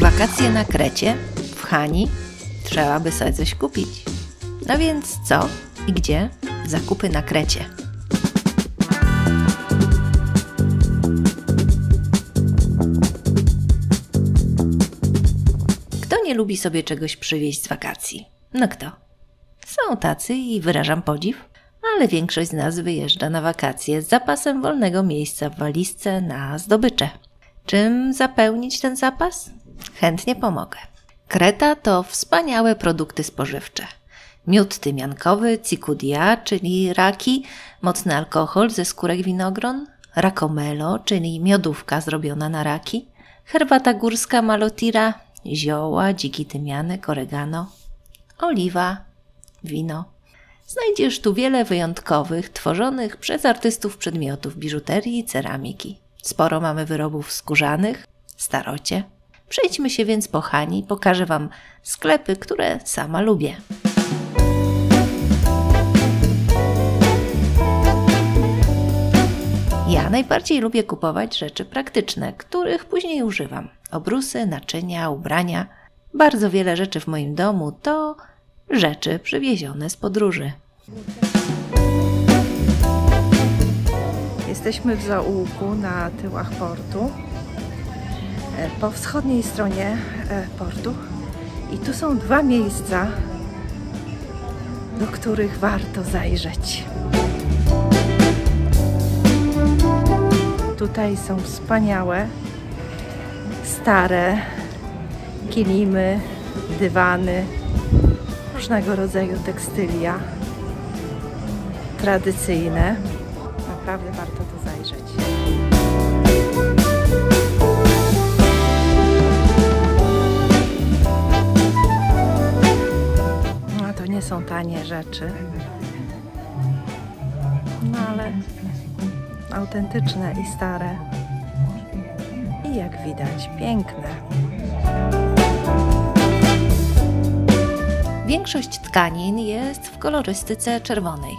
Wakacje na Krecie, w Hani, trzeba by sobie coś kupić. No więc co i gdzie? Zakupy na Krecie. Kto nie lubi sobie czegoś przywieźć z wakacji? No kto? Są tacy i wyrażam podziw, ale większość z nas wyjeżdża na wakacje z zapasem wolnego miejsca w walizce na zdobycze. Czym zapełnić ten zapas? Chętnie pomogę. Kreta to wspaniałe produkty spożywcze. Miód tymiankowy, cikudia, czyli raki, mocny alkohol ze skórek winogron, rakomelo, czyli miodówka zrobiona na raki, herbata górska malotira, zioła, dziki tymianek, oregano, oliwa, wino. Znajdziesz tu wiele wyjątkowych, tworzonych przez artystów przedmiotów biżuterii i ceramiki. Sporo mamy wyrobów skórzanych, starocie. Przejdźmy się więc po Hani i pokażę Wam sklepy, które sama lubię. Ja najbardziej lubię kupować rzeczy praktyczne, których później używam. Obrusy, naczynia, ubrania. Bardzo wiele rzeczy w moim domu to rzeczy przywiezione z podróży. Jesteśmy w zaułku na tyłach portu, po wschodniej stronie portu i tu są dwa miejsca, do których warto zajrzeć. Tutaj są wspaniałe, stare kilimy, dywany, różnego rodzaju tekstylia tradycyjne. Naprawdę warto tu zajrzeć. No to nie są tanie rzeczy, no ale autentyczne i stare i jak widać piękne. Większość tkanin jest w kolorystyce czerwonej.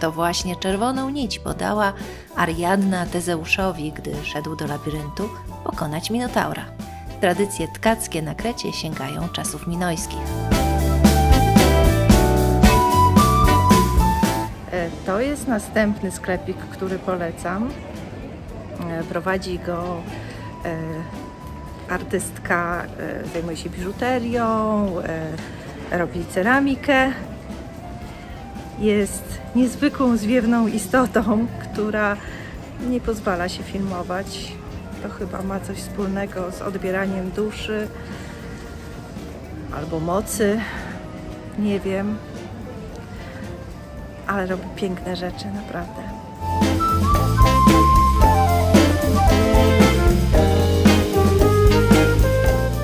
To właśnie czerwoną nić podała Ariadna Tezeuszowi, gdy szedł do labiryntu pokonać Minotaura. Tradycje tkackie na Krecie sięgają czasów minojskich. To jest następny sklepik, który polecam. Prowadzi go artystka, zajmuje się biżuterią, robi ceramikę. Jest niezwykłą, zwiewną istotą, która nie pozwala się filmować. To chyba ma coś wspólnego z odbieraniem duszy albo mocy, nie wiem. Ale robi piękne rzeczy, naprawdę.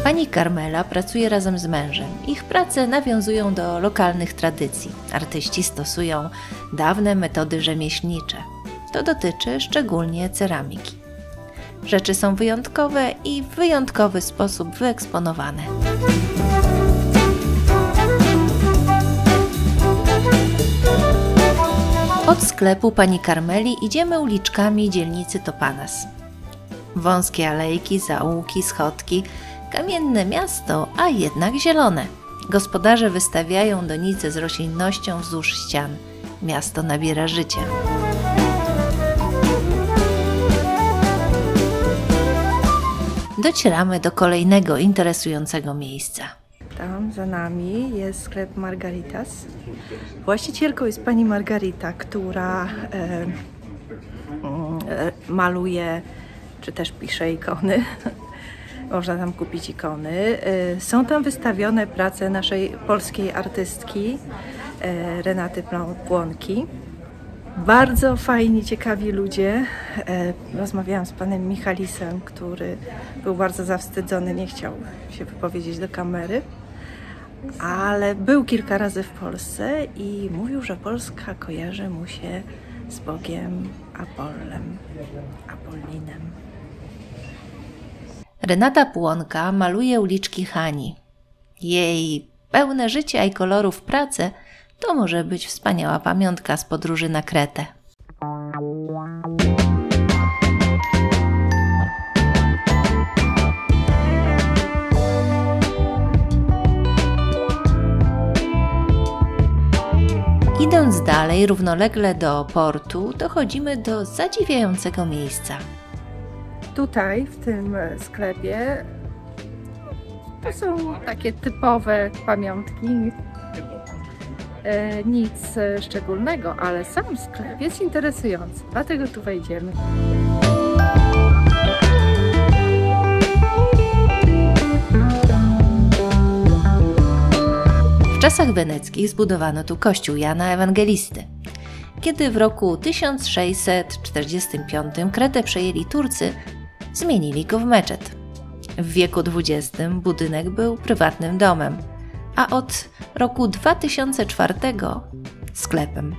Pani Karmela pracuje razem z mężem. Ich prace nawiązują do lokalnych tradycji. Artyści stosują dawne metody rzemieślnicze. To dotyczy szczególnie ceramiki. Rzeczy są wyjątkowe i w wyjątkowy sposób wyeksponowane. Od sklepu pani Karmeli idziemy uliczkami dzielnicy Topanas. Wąskie alejki, zaułki, schodki, kamienne miasto, a jednak zielone. Gospodarze wystawiają donice z roślinnością wzdłuż ścian. Miasto nabiera życia. Docieramy do kolejnego interesującego miejsca. Tam za nami jest sklep Margaritas. Właścicielką jest pani Margarita, która maluje, czy też pisze ikony. Można tam kupić ikony. Są tam wystawione prace naszej polskiej artystki Renaty Płonki. Bardzo fajni, ciekawi ludzie. Rozmawiałam z panem Michalisem, który był bardzo zawstydzony, nie chciał się wypowiedzieć do kamery, ale był kilka razy w Polsce i mówił, że Polska kojarzy mu się z Bogiem Apollinem. Renata Płonka maluje uliczki Hani. Jej pełne życia i kolorów prace to może być wspaniała pamiątka z podróży na Kretę. Idąc dalej, równolegle do portu, dochodzimy do zadziwiającego miejsca. Tutaj, w tym sklepie, to są takie typowe pamiątki. Nic szczególnego, ale sam sklep jest interesujący, dlatego tu wejdziemy. W czasach weneckich zbudowano tu kościół Jana Ewangelisty. Kiedy w roku 1645 Kretę przejęli Turcy, zmienili go w meczet. W wieku XX budynek był prywatnym domem, a od roku 2004 sklepem.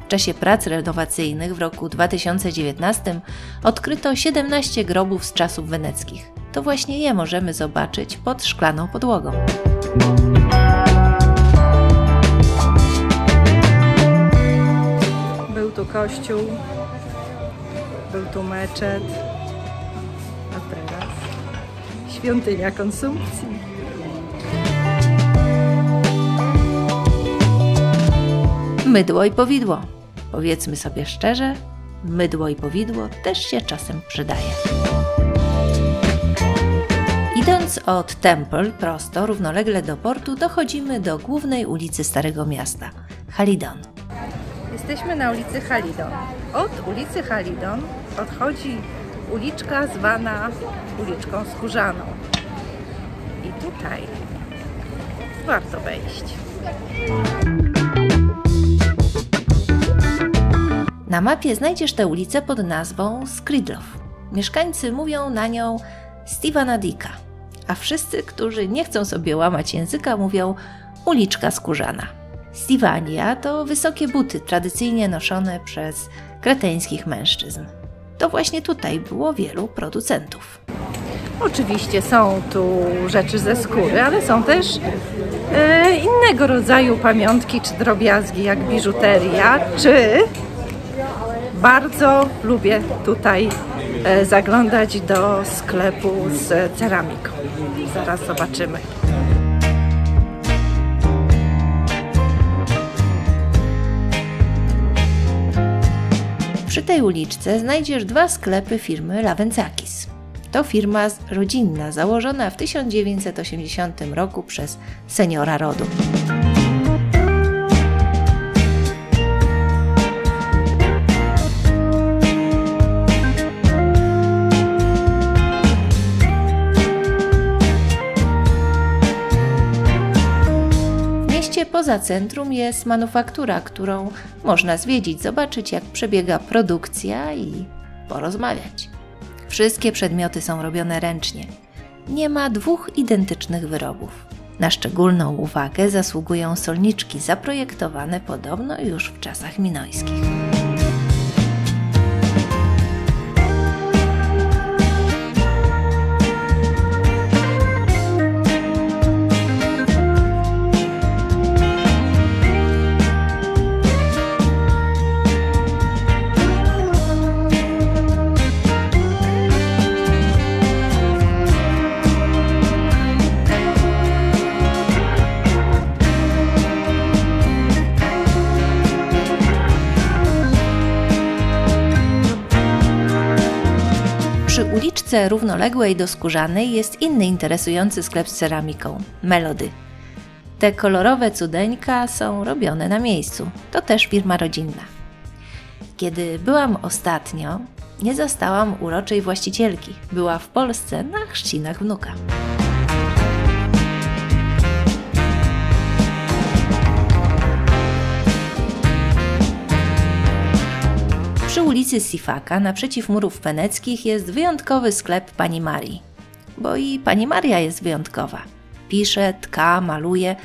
W czasie prac renowacyjnych w roku 2019 odkryto 17 grobów z czasów weneckich. To właśnie je możemy zobaczyć pod szklaną podłogą. Był tu kościół, był tu meczet, a teraz świątynia konsumpcji. Mydło i powidło. Powiedzmy sobie szczerze, mydło i powidło też się czasem przydaje. Idąc od Temple prosto, równolegle do portu, dochodzimy do głównej ulicy Starego Miasta – Halidon. Jesteśmy na ulicy Halidon. Od ulicy Halidon odchodzi uliczka zwana uliczką Skórzaną. I tutaj warto wejść. Na mapie znajdziesz tę ulicę pod nazwą Skridlov. Mieszkańcy mówią na nią Stevana Dicka, a wszyscy, którzy nie chcą sobie łamać języka, mówią uliczka Skórzana. Stevania to wysokie buty tradycyjnie noszone przez kreteńskich mężczyzn. To właśnie tutaj było wielu producentów. Oczywiście są tu rzeczy ze skóry, ale są też innego rodzaju pamiątki czy drobiazgi, jak biżuteria, czy bardzo lubię tutaj zaglądać do sklepu z ceramiką. Zaraz zobaczymy. Przy tej uliczce znajdziesz dwa sklepy firmy Laventzakis. To firma rodzinna, założona w 1980 roku przez seniora rodu. Poza centrum jest manufaktura, którą można zwiedzić, zobaczyć jak przebiega produkcja i porozmawiać. Wszystkie przedmioty są robione ręcznie. Nie ma dwóch identycznych wyrobów. Na szczególną uwagę zasługują solniczki zaprojektowane podobno już w czasach minojskich. Przy uliczce równoległej do Skórzanej jest inny interesujący sklep z ceramiką – Melody. Te kolorowe cudeńka są robione na miejscu. To też firma rodzinna. Kiedy byłam ostatnio, nie zastałam uroczej właścicielki. Była w Polsce na chrzcinach wnuka. Przy ulicy Sifaka, naprzeciw murów weneckich, jest wyjątkowy sklep Pani Marii. Bo i Pani Maria jest wyjątkowa. Pisze, tka, maluje,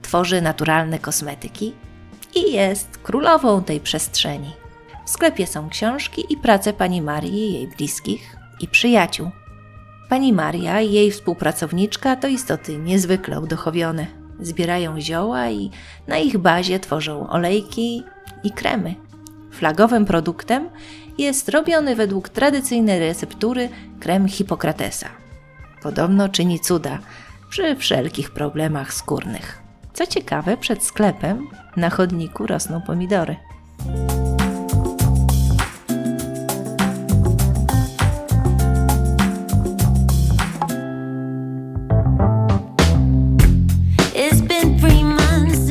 tworzy naturalne kosmetyki i jest królową tej przestrzeni. W sklepie są książki i prace Pani Marii, jej bliskich i przyjaciół. Pani Maria i jej współpracowniczka to istoty niezwykle uduchowione. Zbierają zioła i na ich bazie tworzą olejki i kremy. Flagowym produktem jest robiony według tradycyjnej receptury krem Hipokratesa. Podobno czyni cuda przy wszelkich problemach skórnych. Co ciekawe, przed sklepem na chodniku rosną pomidory.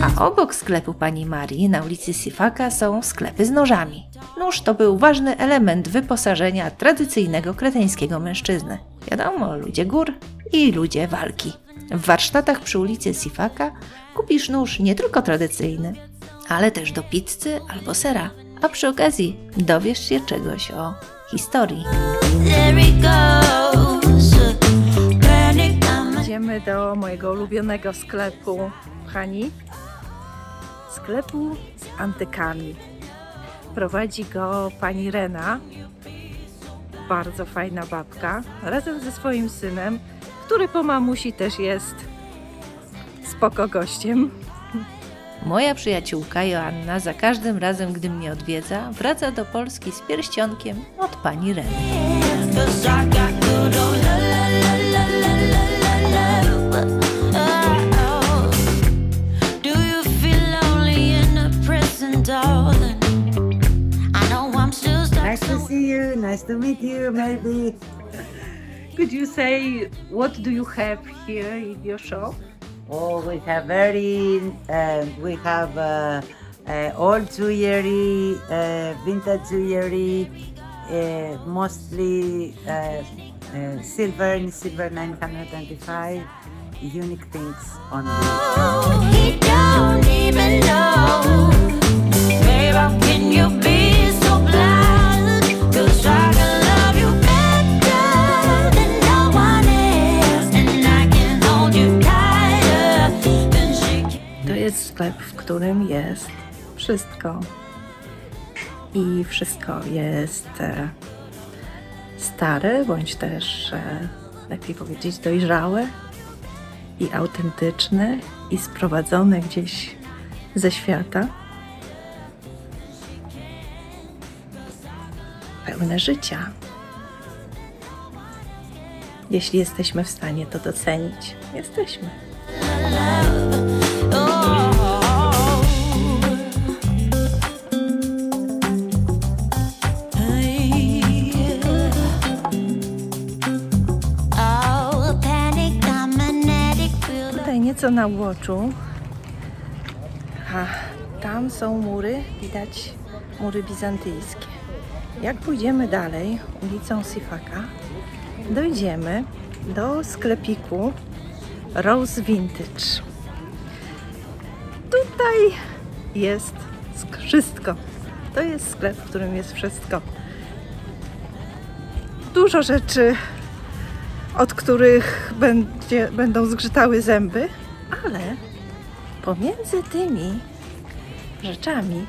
A obok sklepu pani Marii na ulicy Sifaka są sklepy z nożami. Nóż to był ważny element wyposażenia tradycyjnego kreteńskiego mężczyzny. Wiadomo, ludzie gór i ludzie walki. W warsztatach przy ulicy Sifaka kupisz nóż nie tylko tradycyjny, ale też do pizzy albo sera. A przy okazji dowiesz się czegoś o historii. Idziemy do mojego ulubionego sklepu Hani. Sklepu z antykami. Prowadzi go pani Rena, bardzo fajna babka, razem ze swoim synem, który po mamusi też jest spoko gościem. Moja przyjaciółka Joanna za każdym razem, gdy mnie odwiedza, wraca do Polski z pierścionkiem od pani Reny. Nice to see you, nice to meet you, maybe. Could you say what do you have here in your shop? Oh, we have old jewelry, vintage jewelry, mostly silver and silver 925, unique things only. He don't even know. Babe, can you be so blind? 'Cause I can love you better than no one else, and I can hold you tighter than she can. To jest sklep, w którym jest wszystko. I wszystko jest stare, bądź też, lepiej powiedzieć, dojrzałe i autentyczne i sprowadzone gdzieś ze świata. Pełne życia. Jeśli jesteśmy w stanie to docenić, jesteśmy. Tutaj nieco na uboczu, a tam są mury, widać mury bizantyjskie. Jak pójdziemy dalej ulicą Sifaka, dojdziemy do sklepiku Rose Vintage. Tutaj jest wszystko. To jest sklep, w którym jest wszystko. Dużo rzeczy, od których będą zgrzytały zęby, ale pomiędzy tymi rzeczami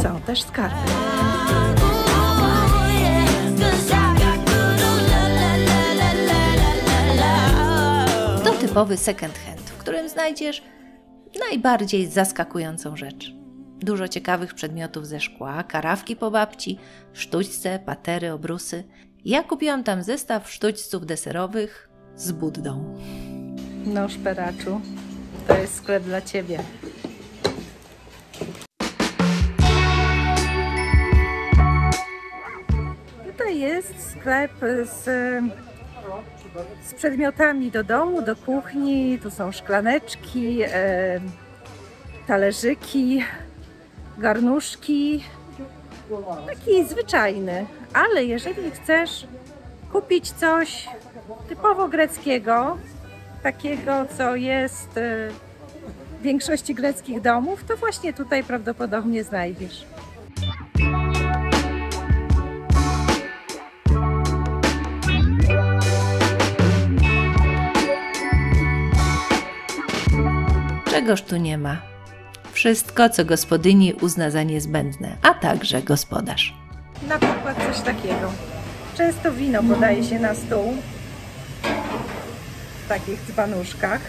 są też skarby. To typowy second hand, w którym znajdziesz najbardziej zaskakującą rzecz. Dużo ciekawych przedmiotów ze szkła, karawki po babci, sztućce, patery, obrusy. Ja kupiłam tam zestaw sztućców deserowych z Buddą. No, szperaczu, to jest sklep dla Ciebie. Tutaj jest sklep z przedmiotami do domu, do kuchni. Tu są szklaneczki, talerzyki, garnuszki. Taki zwyczajny, ale jeżeli chcesz kupić coś typowo greckiego, takiego co jest w większości greckich domów, to właśnie tutaj prawdopodobnie znajdziesz. Czegoż tu nie ma? Wszystko, co gospodyni uzna za niezbędne, a także gospodarz. Na przykład coś takiego. Często wino podaje się na stół w takich dzbanuszkach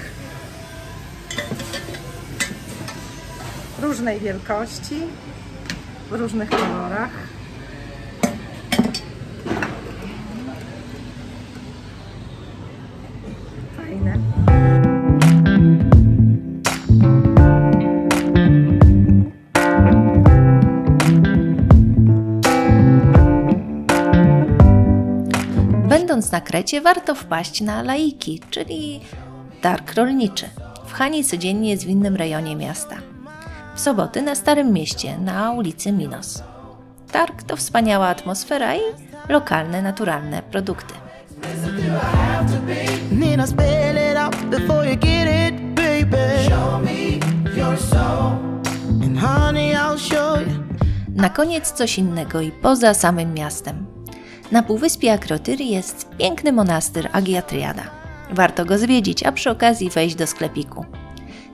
różnej wielkości, w różnych kolorach. Fajne. Będąc na Krecie, warto wpaść na laiki, czyli targ rolniczy. W Chanii codziennie jest w innym rejonie miasta. W soboty na Starym Mieście, na ulicy Minos. Targ to wspaniała atmosfera i lokalne, naturalne produkty. Na koniec coś innego i poza samym miastem. Na półwyspie Akrotyry jest piękny monastyr Agia Triada. Warto go zwiedzić, a przy okazji wejść do sklepiku.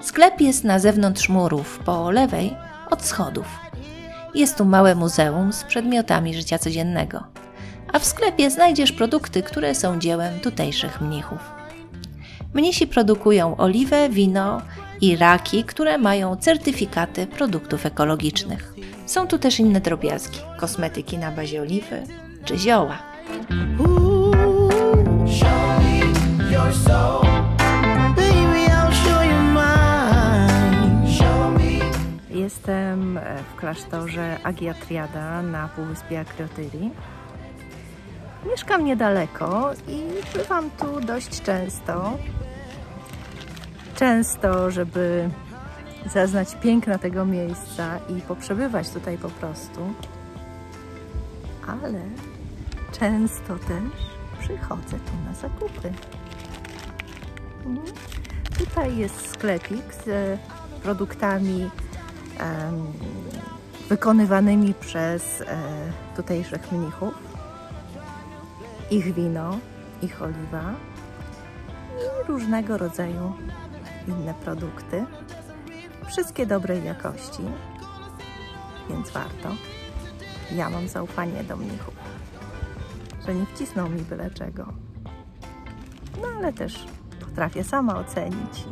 Sklep jest na zewnątrz murów, po lewej od schodów. Jest tu małe muzeum z przedmiotami życia codziennego, a w sklepie znajdziesz produkty, które są dziełem tutejszych mnichów. Mnisi produkują oliwę, wino i raki, które mają certyfikaty produktów ekologicznych. Są tu też inne drobiazgi, kosmetyki na bazie oliwy czy zioła. Jestem w klasztorze Agia Triada na półwyspie Akrotyry. Mieszkam niedaleko i bywam tu dość często. Żeby zaznać piękna tego miejsca i poprzebywać tutaj po prostu. Ale często też przychodzę tu na zakupy. Tutaj jest sklepik z produktami wykonywanymi przez tutejszych mnichów. Ich wino, ich oliwa i różnego rodzaju inne produkty. Wszystkie dobrej jakości, więc warto. Ja mam zaufanie do mnichów, że nie wcisną mi byle czego. No ale też potrafię sama ocenić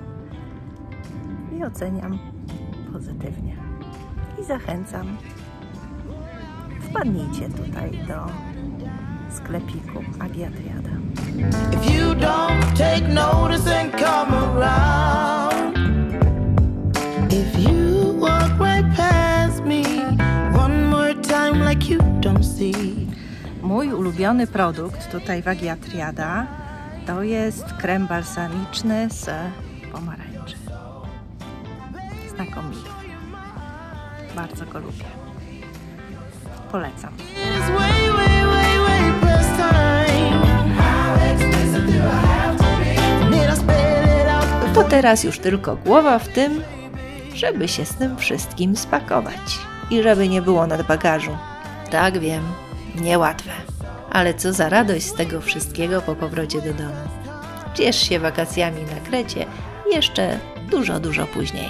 i oceniam pozytywnie. I zachęcam, wpadnijcie tutaj do sklepiku Agia Triada. If you don't take notice and come around, if you walk right past me one more time like you don't see. Mój ulubiony produkt tutaj w Agia Triada to jest krem balsamiczny z pomarańczy. Znakomity. Bardzo go lubię. Polecam. To teraz już tylko głowa w tym, żeby się z tym wszystkim spakować i żeby nie było nadbagażu. Tak wiem, niełatwe, ale co za radość z tego wszystkiego po powrocie do domu. Ciesz się wakacjami na Krecie jeszcze dużo później.